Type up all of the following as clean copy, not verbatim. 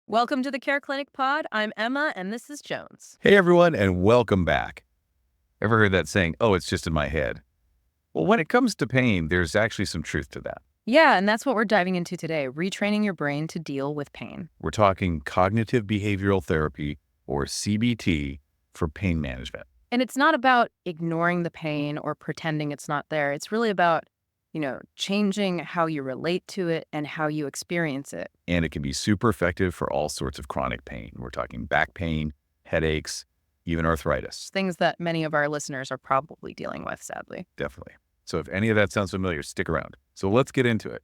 Welcome to the CareClinic Pod. I'm Emma, and this is Jones. Hey everyone, and welcome back. Ever heard that saying, oh, it's just in my head? Well, when it comes to pain, there's actually some truth to that. Yeah, and that's what we're diving into today, retraining your brain to deal with pain. We're talking cognitive behavioral therapy, or CBT, for pain management. And it's not about ignoring the pain or pretending it's not there. It's really about, changing how you relate to it and how you experience it. And it can be super effective for all sorts of chronic pain. We're talking back pain, headaches, even arthritis. Things that many of our listeners are probably dealing with, sadly. Definitely. So if any of that sounds familiar, stick around. So let's get into it.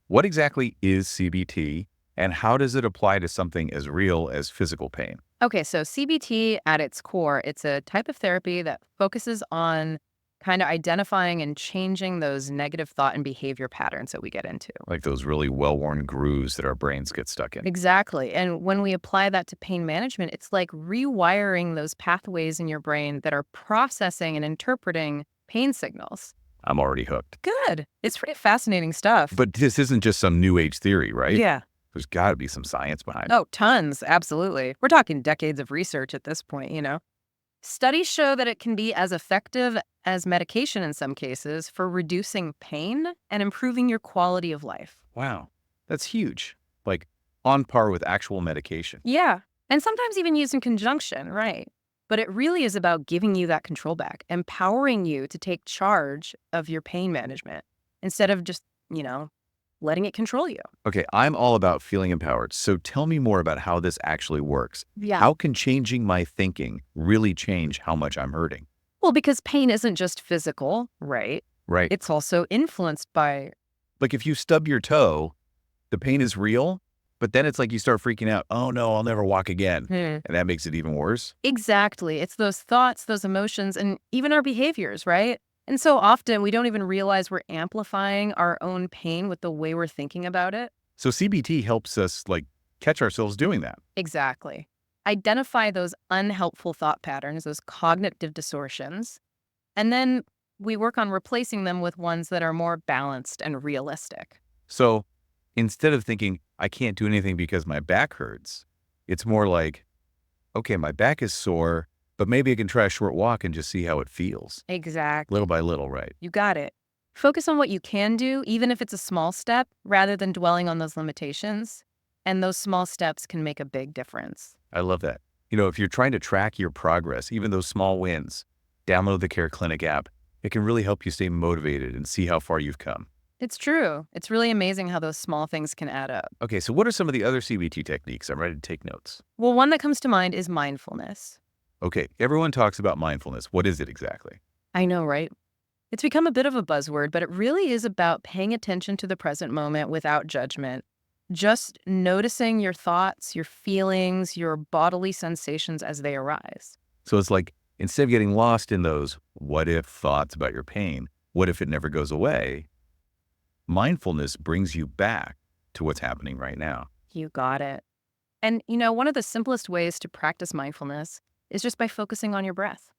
What exactly is CBT, and how does it apply to something as real as physical pain? Okay, so CBT at its core, it's a type of therapy that focuses on kind of identifying and changing those negative thought and behavior patterns that we get into. Like those really well-worn grooves that our brains get stuck in. Exactly. And when we apply that to pain management, it's like rewiring those pathways in your brain that are processing and interpreting pain signals. I'm already hooked. Good. It's pretty fascinating stuff. But this isn't just some new age theory, right? Yeah. There's got to be some science behind it. Oh, tons. Absolutely. We're talking decades of research at this point. Studies show that it can be as effective as medication in some cases for reducing pain and improving your quality of life. Wow. That's huge. Like on par with actual medication. Yeah. And sometimes even used in conjunction, right? But it really is about giving you that control back, empowering you to take charge of your pain management instead of just, letting it control you. Okay, I'm all about feeling empowered. So tell me more about how this actually works. Yeah. How can changing my thinking really change how much I'm hurting? Well, because pain isn't just physical, right? Right. It's also influenced by. Like if you stub your toe, the pain is real, but then it's like you start freaking out. Oh no, I'll never walk again. And that makes it even worse. Exactly. It's those thoughts, those emotions, and even our behaviors, right? And so often we don't even realize we're amplifying our own pain with the way we're thinking about it. So CBT helps us catch ourselves doing that. Exactly. Identify those unhelpful thought patterns, those cognitive distortions, and then we work on replacing them with ones that are more balanced and realistic. So instead of thinking, I can't do anything because my back hurts, it's more like, okay, my back is sore, but maybe I can try a short walk and just see how it feels. Exactly. Little by little, right? You got it. Focus on what you can do, even if it's a small step, rather than dwelling on those limitations. And those small steps can make a big difference. I love that. If you're trying to track your progress, even those small wins, download the CareClinic app. It can really help you stay motivated and see how far you've come. It's true. It's really amazing how those small things can add up. Okay, so what are some of the other CBT techniques? I'm ready to take notes. Well, one that comes to mind is mindfulness. Okay, everyone talks about mindfulness. What is it exactly? I know, right? It's become a bit of a buzzword, but it really is about paying attention to the present moment without judgment. Just noticing your thoughts, your feelings, your bodily sensations as they arise. So it's like, instead of getting lost in those what if thoughts about your pain, what if it never goes away, mindfulness brings you back to what's happening right now. You got it. And, one of the simplest ways to practice mindfulness is just by focusing on your breath.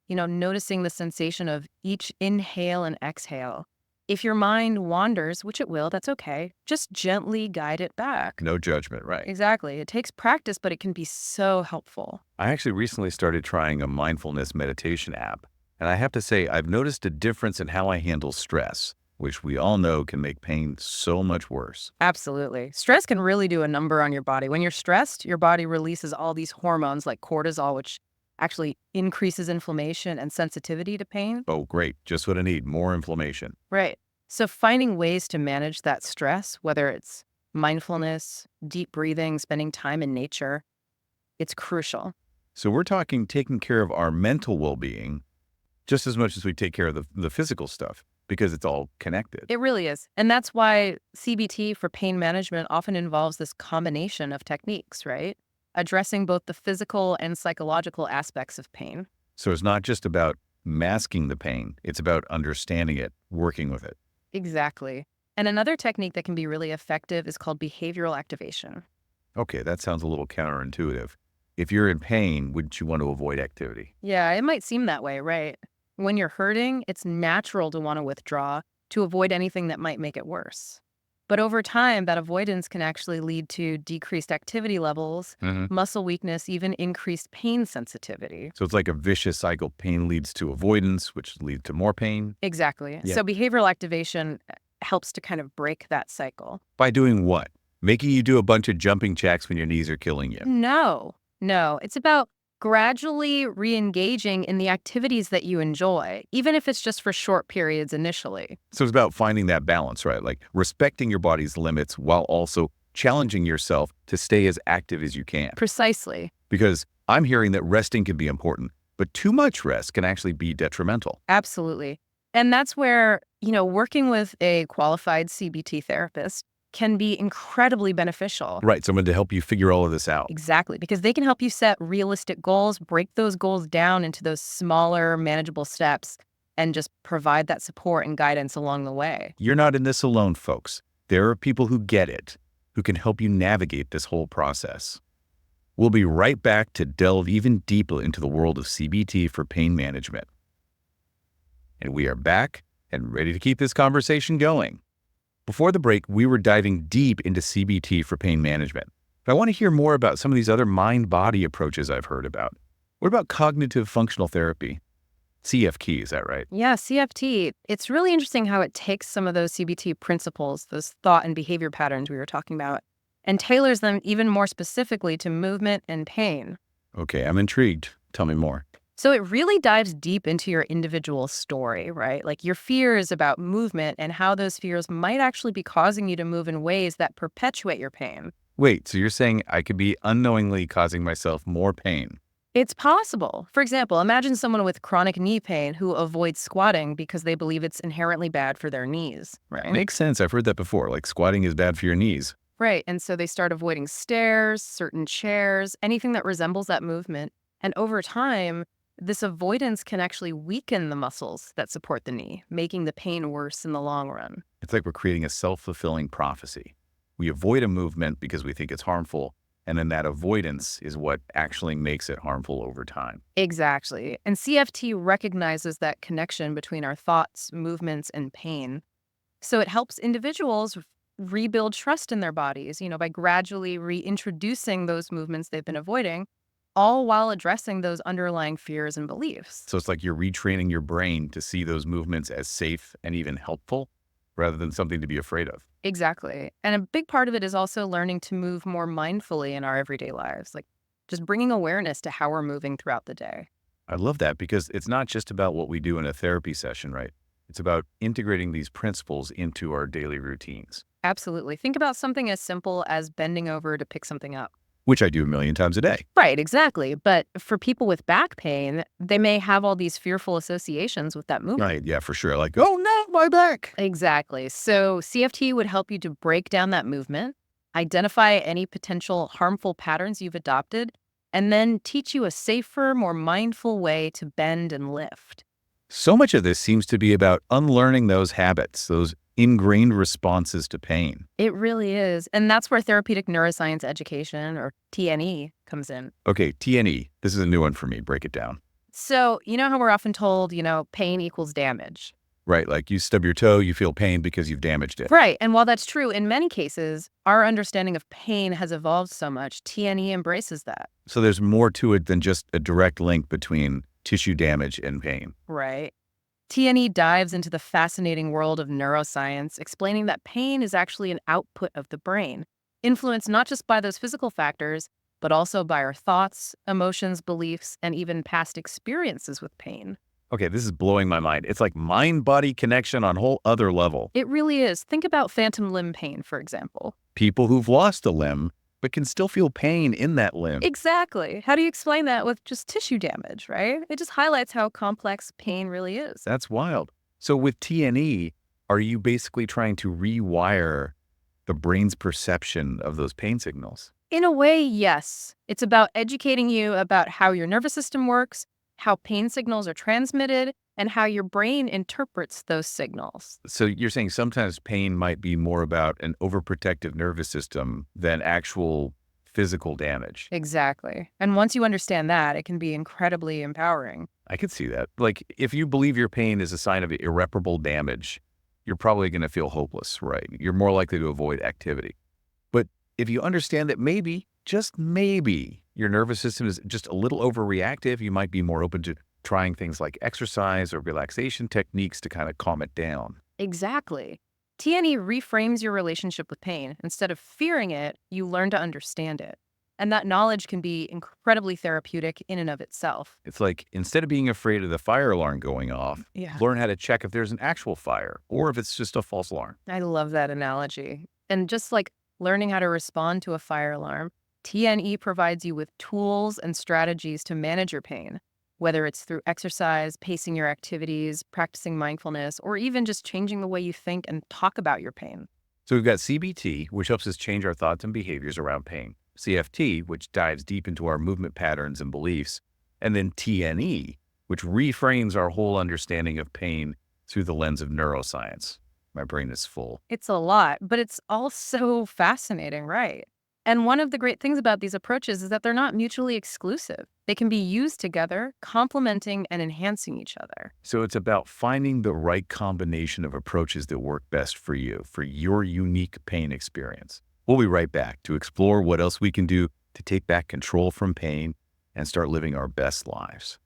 Noticing the sensation of each inhale and exhale. If your mind wanders, which it will, that's okay. Just gently guide it back. No judgment, right? Exactly. It takes practice, but it can be so helpful. I actually recently started trying a mindfulness meditation app, and I have to say I've noticed a difference in how I handle stress, which we all know can make pain so much worse. Absolutely. Stress can really do a number on your body. When you're stressed, your body releases all these hormones like cortisol, which actually increases inflammation and sensitivity to pain. Oh, great. Just what I need. More inflammation. Right. So finding ways to manage that stress, whether it's mindfulness, deep breathing, spending time in nature, it's crucial. So we're talking taking care of our mental well-being just as much as we take care of the physical stuff, because it's all connected. It really is. And that's why CBT for pain management often involves this combination of techniques, right? Addressing both the physical and psychological aspects of pain. So it's not just about masking the pain. It's about understanding it, working with it. Exactly. And another technique that can be really effective is called behavioral activation. Okay, that sounds a little counterintuitive. If you're in pain, wouldn't you want to avoid activity? Yeah, it might seem that way, right? When you're hurting, it's natural to want to withdraw, to avoid anything that might make it worse. But over time, that avoidance can actually lead to decreased activity levels, Hmm. muscle weakness, even increased pain sensitivity. So it's like a vicious cycle. Pain leads to avoidance, which leads to more pain. Exactly. Yeah. So behavioral activation helps to kind of break that cycle. By doing what? Making you do a bunch of jumping jacks when your knees are killing you. No. It's about gradually re-engaging in the activities that you enjoy, even if it's just for short periods initially. So it's about finding that balance, right? Like respecting your body's limits while also challenging yourself to stay as active as you can. Precisely. Because I'm hearing that resting can be important, but too much rest can actually be detrimental. Absolutely. And that's where, working with a qualified CBT therapist can be incredibly beneficial. Right, someone to help you figure all of this out. Exactly, because they can help you set realistic goals, break those goals down into those smaller, manageable steps, and just provide that support and guidance along the way. You're not in this alone, folks. There are people who get it, who can help you navigate this whole process. We'll be right back to delve even deeper into the world of CBT for pain management. And we are back and ready to keep this conversation going. Before the break, we were diving deep into CBT for pain management. But I want to hear more about some of these other mind-body approaches I've heard about. What about cognitive functional therapy? CFT, is that right? Yeah, CFT, it's really interesting how it takes some of those CBT principles, those thought and behavior patterns we were talking about, and tailors them even more specifically to movement and pain. Okay, I'm intrigued. Tell me more. So it really dives deep into your individual story, right? Like your fears about movement and how those fears might actually be causing you to move in ways that perpetuate your pain. Wait, so you're saying I could be unknowingly causing myself more pain? It's possible. For example, imagine someone with chronic knee pain who avoids squatting because they believe it's inherently bad for their knees, right? Makes sense. I've heard that before. Like squatting is bad for your knees. Right. And so they start avoiding stairs, certain chairs, anything that resembles that movement. And over time, this avoidance can actually weaken the muscles that support the knee, making the pain worse in the long run. It's like we're creating a self-fulfilling prophecy. We avoid a movement because we think it's harmful, and then that avoidance is what actually makes it harmful over time. Exactly. And CFT recognizes that connection between our thoughts, movements, and pain. So it helps individuals rebuild trust in their bodies, by gradually reintroducing those movements they've been avoiding, all while addressing those underlying fears and beliefs. So it's like you're retraining your brain to see those movements as safe and even helpful rather than something to be afraid of. Exactly. And a big part of it is also learning to move more mindfully in our everyday lives, like just bringing awareness to how we're moving throughout the day. I love that because it's not just about what we do in a therapy session, right? It's about integrating these principles into our daily routines, Absolutely. Think about something as simple as bending over to pick something up. which I do a million times a day. Right, exactly. But for people with back pain, they may have all these fearful associations with that movement. Right, yeah, for sure. Like, oh no, my back. Exactly. So CFT would help you to break down that movement, identify any potential harmful patterns you've adopted, and then teach you a safer, more mindful way to bend and lift. So much of this seems to be about unlearning those habits, those ingrained responses to pain. It really is. And that's where Therapeutic Neuroscience Education, or TNE, comes in. Okay, TNE, this is a new one for me. Break it down. So, you know how we're often told, pain equals damage. Right, like you stub your toe, you feel pain because you've damaged it. Right. And while that's true, in many cases, our understanding of pain has evolved so much, TNE embraces that. So there's more to it than just a direct link between tissue damage and pain. Right. TNE dives into the fascinating world of neuroscience, explaining that pain is actually an output of the brain, influenced not just by those physical factors, but also by our thoughts, emotions, beliefs, and even past experiences with pain. Okay, this is blowing my mind. It's like mind-body connection on a whole other level. It really is. Think about phantom limb pain, for example. People who've lost a limb, but can still feel pain in that limb. Exactly. How do you explain that with just tissue damage, right? It just highlights how complex pain really is. That's wild. So with TNE, are you basically trying to rewire the brain's perception of those pain signals? In a way, yes. It's about educating you about how your nervous system works, how pain signals are transmitted, and how your brain interprets those signals. So you're saying sometimes pain might be more about an overprotective nervous system than actual physical damage. Exactly. And once you understand that, it can be incredibly empowering. I could see that. Like if you believe your pain is a sign of irreparable damage, you're probably going to feel hopeless, right? You're more likely to avoid activity. But if you understand that maybe, just maybe, your nervous system is just a little overreactive, you might be more open to trying things like exercise or relaxation techniques to kind of calm it down. Exactly. TNE reframes your relationship with pain. Instead of fearing it, you learn to understand it. And that knowledge can be incredibly therapeutic in and of itself. It's like instead of being afraid of the fire alarm going off, Yeah. learn how to check if there's an actual fire or if it's just a false alarm. I love that analogy. And just like learning how to respond to a fire alarm, TNE provides you with tools and strategies to manage your pain, whether it's through exercise, pacing your activities, practicing mindfulness, or even just changing the way you think and talk about your pain. So we've got CBT, which helps us change our thoughts and behaviors around pain, CFT, which dives deep into our movement patterns and beliefs, and then TNE, which reframes our whole understanding of pain through the lens of neuroscience. My brain is full. It's a lot, but it's also fascinating, right? And one of the great things about these approaches is that they're not mutually exclusive. They can be used together, complementing and enhancing each other. So it's about finding the right combination of approaches that work best for you, for your unique pain experience. We'll be right back to explore what else we can do to take back control from pain and start living our best lives.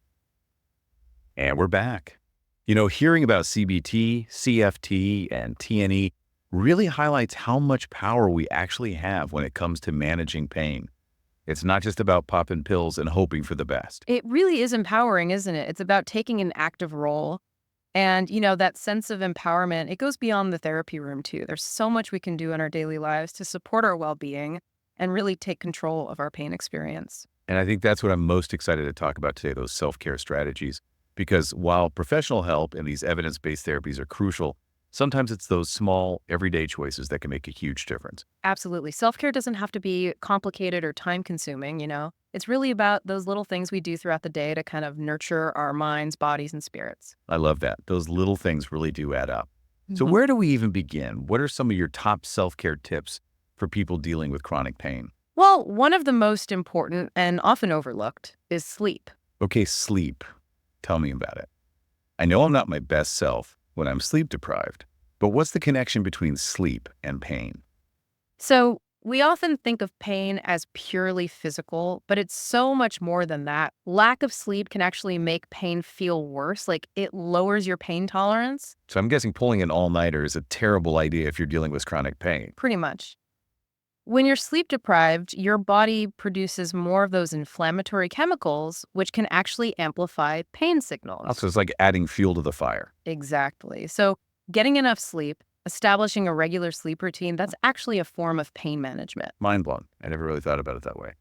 And we're back. You know, hearing about CBT, CFT, and TNE really highlights how much power we actually have when it comes to managing pain. It's not just about popping pills and hoping for the best. It really is empowering, isn't it? It's about taking an active role. And, that sense of empowerment, it goes beyond the therapy room, too. There's so much we can do in our daily lives to support our well-being and really take control of our pain experience. And I think that's what I'm most excited to talk about today, those self-care strategies. Because while professional help and these evidence-based therapies are crucial, sometimes it's those small, everyday choices that can make a huge difference. Absolutely. Self-care doesn't have to be complicated or time-consuming. It's really about those little things we do throughout the day to kind of nurture our minds, bodies, and spirits. I love that. Those little things really do add up. So Mhm. where do we even begin? What are some of your top self-care tips for people dealing with chronic pain? Well, one of the most important and often overlooked is sleep. Okay, sleep. Tell me about it. I know I'm not my best self when I'm sleep deprived, but what's the connection between sleep and pain? So we often think of pain as purely physical, but it's so much more than that. Lack of sleep can actually make pain feel worse, like it lowers your pain tolerance, So I'm guessing pulling an all-nighter is a terrible idea if you're dealing with chronic pain. pretty much. When you're sleep deprived, your body produces more of those inflammatory chemicals, which can actually amplify pain signals. Also, it's like adding fuel to the fire. Exactly. So getting enough sleep, establishing a regular sleep routine, that's actually a form of pain management. Mind blown. I never really thought about it that way.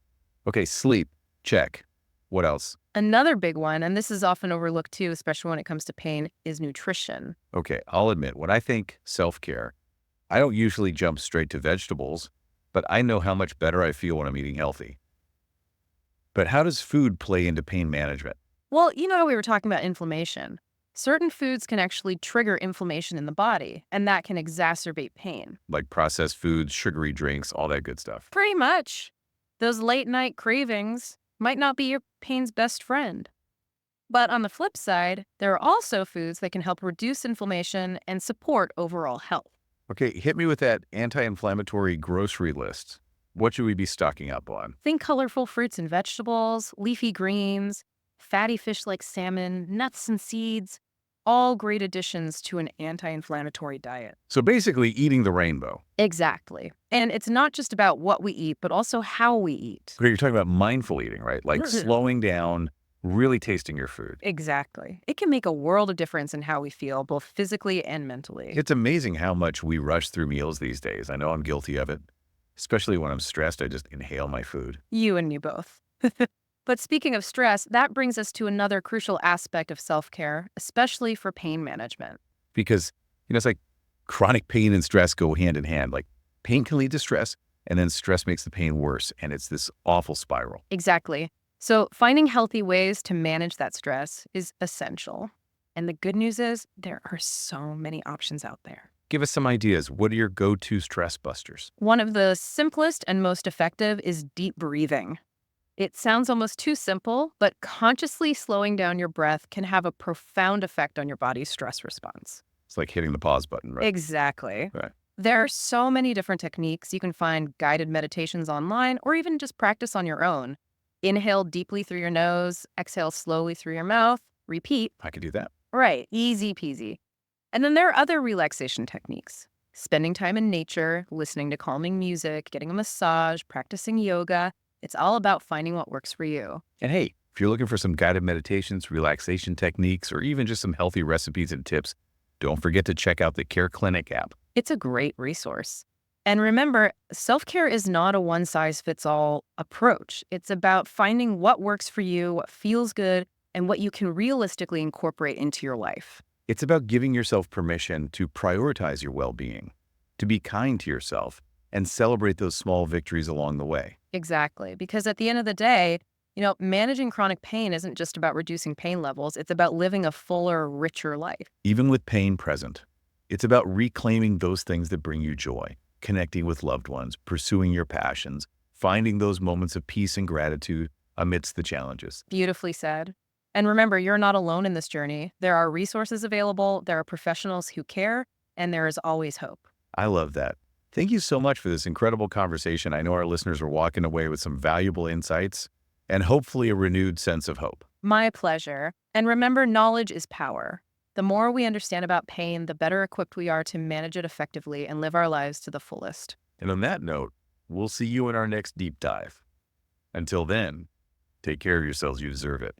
Okay, sleep. Check. What else? Another big one, and this is often overlooked too, especially when it comes to pain, is nutrition. Okay, I'll admit, when I think self-care, I don't usually jump straight to vegetables, but I know how much better I feel when I'm eating healthy. But how does food play into pain management? Well, how we were talking about inflammation. Certain foods can actually trigger inflammation in the body, and that can exacerbate pain. Like processed foods, sugary drinks, all that good stuff. Pretty much. Those late night cravings might not be your pain's best friend. But on the flip side, there are also foods that can help reduce inflammation and support overall health. Okay, hit me with that anti-inflammatory grocery list. What should we be stocking up on? Think colorful fruits and vegetables, leafy greens, fatty fish like salmon, nuts and seeds, all great additions to an anti-inflammatory diet. So basically, eating the rainbow. Exactly. And it's not just about what we eat, but also how we eat. Okay, you're talking about mindful eating, right? Like Mhm. slowing down, really tasting your food. Exactly. It can make a world of difference in how we feel, both physically and mentally. It's amazing how much we rush through meals these days. I know I'm guilty of it. Especially when I'm stressed, I just inhale my food. You and me both. But speaking of stress, that brings us to another crucial aspect of self-care, especially for pain management. Because, it's like chronic pain and stress go hand in hand. Like pain can lead to stress, and then stress makes the pain worse. And it's this awful spiral. Exactly. So finding healthy ways to manage that stress is essential. And the good news is there are so many options out there. Give us some ideas. What are your go-to stress busters? One of the simplest and most effective is deep breathing. It sounds almost too simple, but consciously slowing down your breath can have a profound effect on your body's stress response. It's like hitting the pause button, right? Exactly. Right. There are so many different techniques. You can find guided meditations online or even just practice on your own. Inhale deeply through your nose, exhale slowly through your mouth, repeat. I can do that. Right, easy peasy. And then there are other relaxation techniques. Spending time in nature, listening to calming music, getting a massage, practicing yoga. It's all about finding what works for you. And hey, if you're looking for some guided meditations, relaxation techniques, or even just some healthy recipes and tips, don't forget to check out the CareClinic app. It's a great resource. And remember, self-care is not a one-size-fits-all approach. It's about finding what works for you, what feels good, and what you can realistically incorporate into your life. It's about giving yourself permission to prioritize your well-being, to be kind to yourself, and celebrate those small victories along the way. Exactly. Because at the end of the day, managing chronic pain isn't just about reducing pain levels. It's about living a fuller, richer life. Even with pain present, it's about reclaiming those things that bring you joy, connecting with loved ones, pursuing your passions, finding those moments of peace and gratitude amidst the challenges. Beautifully said. And remember, you're not alone in this journey. There are resources available, there are professionals who care, and there is always hope. I love that. Thank you so much for this incredible conversation. I know our listeners are walking away with some valuable insights and hopefully a renewed sense of hope. My pleasure. And remember, knowledge is power. The more we understand about pain, the better equipped we are to manage it effectively and live our lives to the fullest. And on that note, we'll see you in our next deep dive. Until then, take care of yourselves. You deserve it.